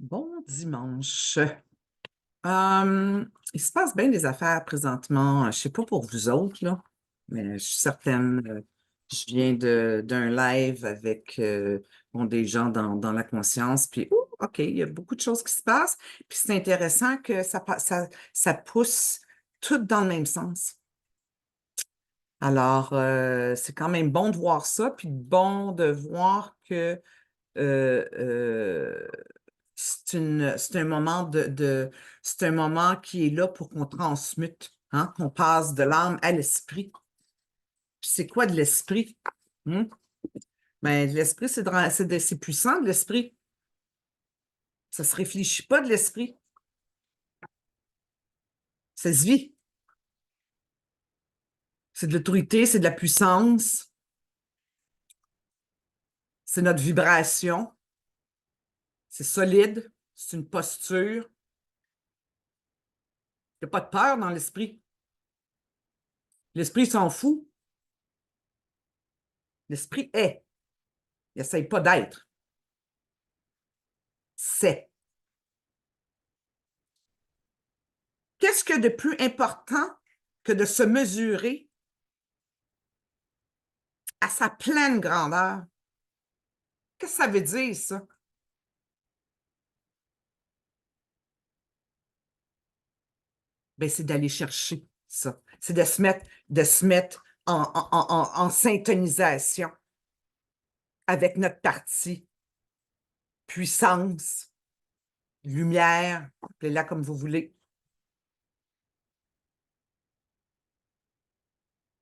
Bon dimanche. Il se passe bien des affaires présentement. Je ne sais pas pour vous autres, là, mais je suis certaine. Je viens d'un live avec bon, des gens dans la conscience. Puis, OK, il y a beaucoup de choses qui se passent. Puis c'est intéressant que ça pousse tout dans le même sens. Alors, c'est quand même bon de voir ça, puis bon de voir que euh, euh, c'est un moment c'est un moment qui est là pour qu'on transmute, hein, qu'on passe de l'âme à l'esprit. Puis c'est quoi de l'esprit? Hmm? Ben, l'esprit, c'est puissant de l'esprit. Ça se réfléchit pas de l'esprit. Ça se vit. C'est de l'autorité, c'est de la puissance, c'est notre vibration, c'est solide, c'est une posture. Il n'y a pas de peur dans l'esprit. L'esprit s'en fout. L'esprit est. Il n'essaye pas d'être. C'est. Qu'est-ce que de plus important que de se mesurer à sa pleine grandeur? Qu'est-ce que ça veut dire, ça? Ben, c'est d'aller chercher ça. C'est de se mettre en syntonisation avec notre partie, puissance, lumière, appelez-la comme vous voulez.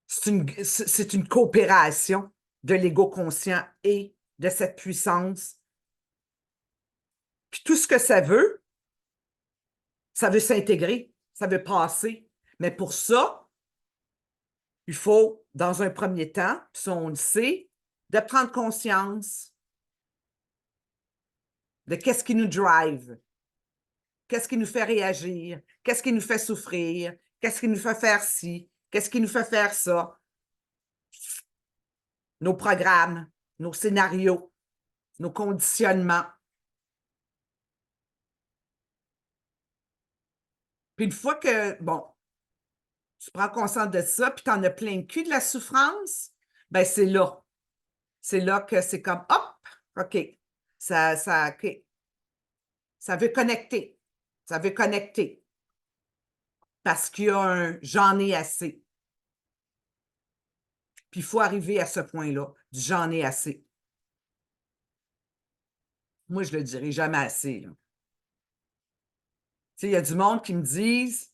C'est une coopération de l'ego conscient et de cette puissance. Puis tout ce que ça veut s'intégrer, ça veut passer. Mais pour ça, il faut, dans un premier temps, puis ça on le sait, de prendre conscience de qu'est-ce qui nous drive, qu'est-ce qui nous fait réagir, qu'est-ce qui nous fait souffrir, qu'est-ce qui nous fait faire ci, qu'est-ce qui nous fait faire ça. Nos programmes, nos scénarios, nos conditionnements. Puis une fois que, bon, tu prends conscience de ça, puis tu en as plein le cul de la souffrance, ben c'est là. C'est là que c'est comme, hop, OK, OK. Ça veut connecter. Ça veut connecter. Parce qu'il y a un j'en ai assez. Puis il faut arriver à ce point-là, du j'en ai assez. Moi, je le dirai jamais assez. Tu sais, il y a du monde qui me disent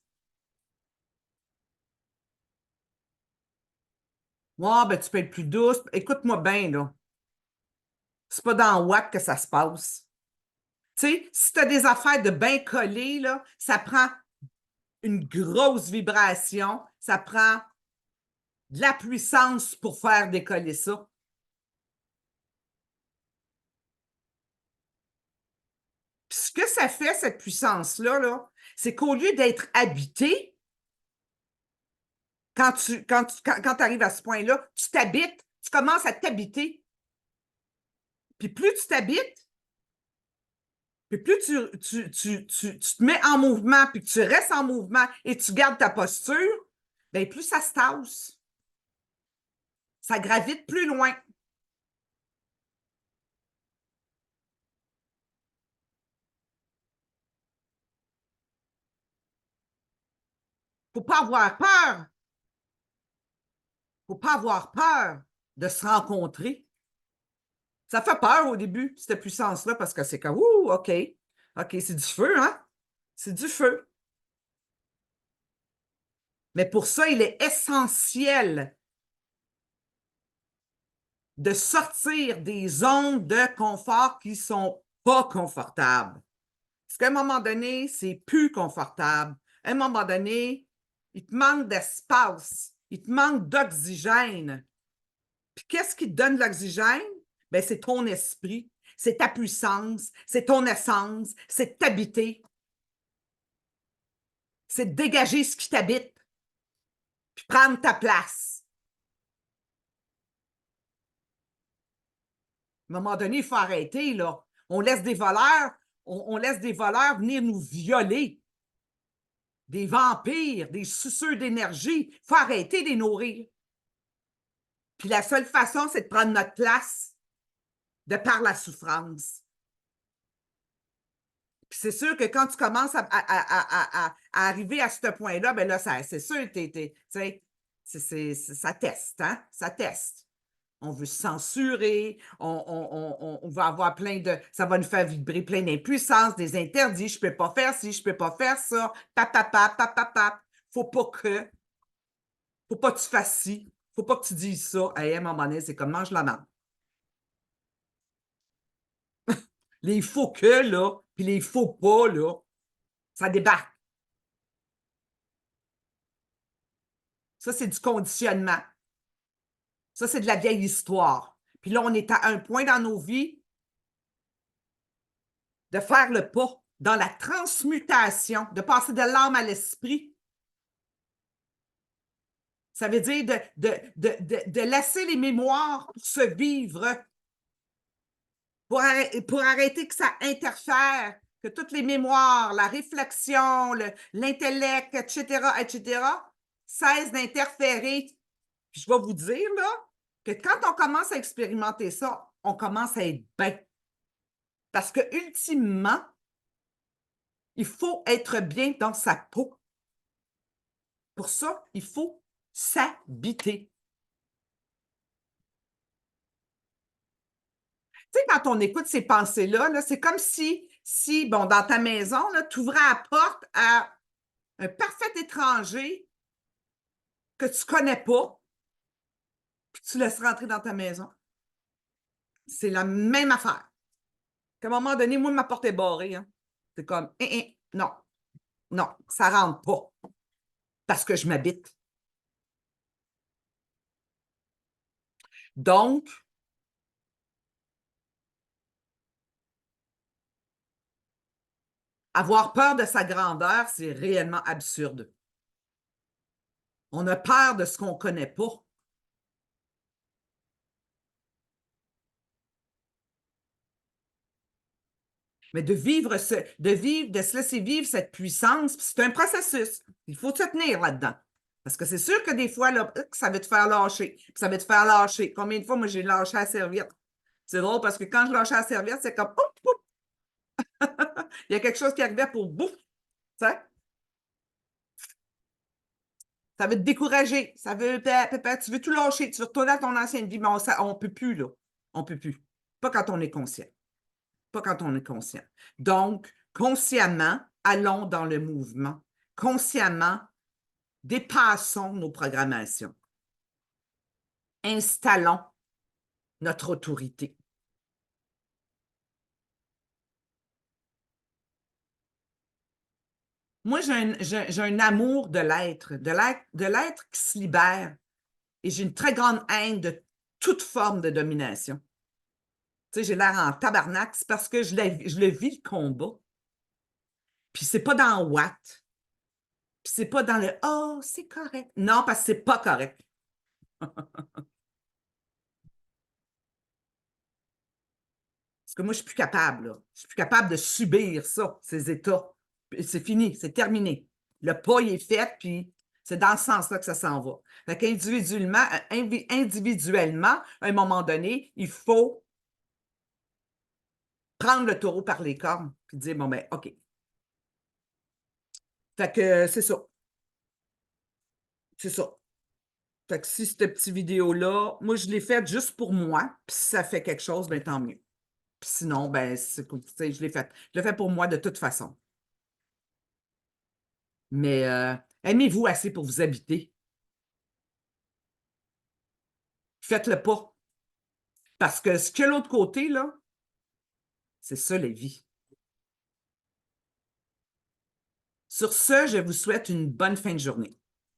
ouais, ben tu peux être plus douce. Écoute-moi bien, là. C'est pas dans WAC que ça se passe. Tu sais, si tu as des affaires de bien collées, là, ça prend une grosse vibration, ça prend de la puissance pour faire décoller ça. Puis ce que ça fait, cette puissance-là, là, c'est qu'au lieu d'être habité, quand arrives à ce point-là, tu t'habites, tu commences à t'habiter. Puis plus tu t'habites, puis plus tu te mets en mouvement, puis que tu restes en mouvement et tu gardes ta posture, bien plus ça se tasse. Ça gravite plus loin. Faut pas avoir peur. Faut pas avoir peur de se rencontrer. Ça fait peur au début, cette puissance-là, parce que c'est comme, ouh, OK. OK, c'est du feu, hein? C'est du feu. Mais pour ça, il est essentiel de sortir des zones de confort qui ne sont pas confortables. Parce qu'à un moment donné, c'est plus confortable. À un moment donné, il te manque d'espace, il te manque d'oxygène. Puis qu'est-ce qui te donne de l'oxygène? Ben, c'est ton esprit, c'est ta puissance, c'est ton essence, c'est t'habiter, c'est de dégager ce qui t'habite, puis prendre ta place. À un moment donné, il faut arrêter, là. On laisse des voleurs, On laisse des voleurs venir nous violer. Des vampires, des suceurs d'énergie. Il faut arrêter de les nourrir. Puis la seule façon, c'est de prendre notre place de par la souffrance. Puis c'est sûr que quand tu commences à arriver à ce point-là, ben là, c'est sûr, ça teste, hein? Ça teste. On veut censurer, on va avoir plein de... Ça va nous faire vibrer plein d'impuissance, des interdits. Je ne peux pas faire ci, je ne peux pas faire ça. Pap. Faut pas que tu fasses ci. Faut pas que tu dises ça. Hey, à un moment donné, c'est comme mange la marde. Les faut que, là, puis les faut pas, là, ça débarque. Ça, c'est du conditionnement. Ça, c'est de la vieille histoire. Puis là, on est à un point dans nos vies de faire le pas dans la transmutation, de passer de l'âme à l'esprit. Ça veut dire de laisser les mémoires pour se vivre, pour arrêter que ça interfère, que toutes les mémoires, la réflexion, l'intellect, etc., cessent d'interférer. Puis je vais vous dire, là, que quand on commence à expérimenter ça, on commence à être bien. Parce que, ultimement, il faut être bien dans sa peau. Pour ça, il faut s'habiter. Tu sais, quand on écoute ces pensées-là, -là, c'est comme si bon, dans ta maison, tu ouvrais la porte à un parfait étranger que tu ne connais pas, puis tu laisses rentrer dans ta maison. C'est la même affaire. À un moment donné, moi, ma porte est barrée. Hein. C'est comme, non, non, ça ne rentre pas parce que je m'habite. Donc, avoir peur de sa grandeur, c'est réellement absurde. On a peur de ce qu'on ne connaît pas. Mais de se laisser vivre cette puissance, c'est un processus. Il faut se tenir là-dedans. Parce que c'est sûr que des fois, là, ça va te faire lâcher. Ça va te faire lâcher. Combien de fois, moi, j'ai lâché la serviette? C'est drôle parce que quand je lâchais la serviette, c'est comme il y a quelque chose qui arrivait pour bouf. Tu sais? Ça veut te décourager. Ça veut, tu veux tout lâcher. Tu veux retourner à ton ancienne vie. Mais on ne peut plus, là. On ne peut plus. Pas quand on est conscient. Pas quand on est conscient. Donc, consciemment, allons dans le mouvement. Consciemment, dépassons nos programmations. Installons notre autorité. Moi, j'ai un amour de l'être qui se libère. Et j'ai une très grande haine de toute forme de domination. Tu sais, j'ai l'air en tabarnak, c'est parce que je le vis, le combat. Puis c'est pas dans Watt. Puis c'est pas dans le « Oh, c'est correct ». Non, parce que c'est pas correct. Parce que moi, je suis plus capable. Là. Je suis plus capable de subir ça, ces états. C'est fini, c'est terminé. Le pas, il est fait, puis c'est dans ce sens-là que ça s'en va. Fait qu'individuellement, individuellement, à un moment donné, il faut prendre le taureau par les cornes, puis dire, bon, ben, OK. Fait que c'est ça. C'est ça. Fait que si cette petite vidéo-là, moi, je l'ai faite juste pour moi, puis si ça fait quelque chose, ben tant mieux. Puis sinon, ben, c'est cool. Tu sais, je l'ai faite. Je l'ai fait pour moi de toute façon. Mais aimez-vous assez pour vous habiter. Faites-le pas. Parce que ce qu'il y a l'autre côté, là, c'est ça la vie. Sur ce, je vous souhaite une bonne fin de journée.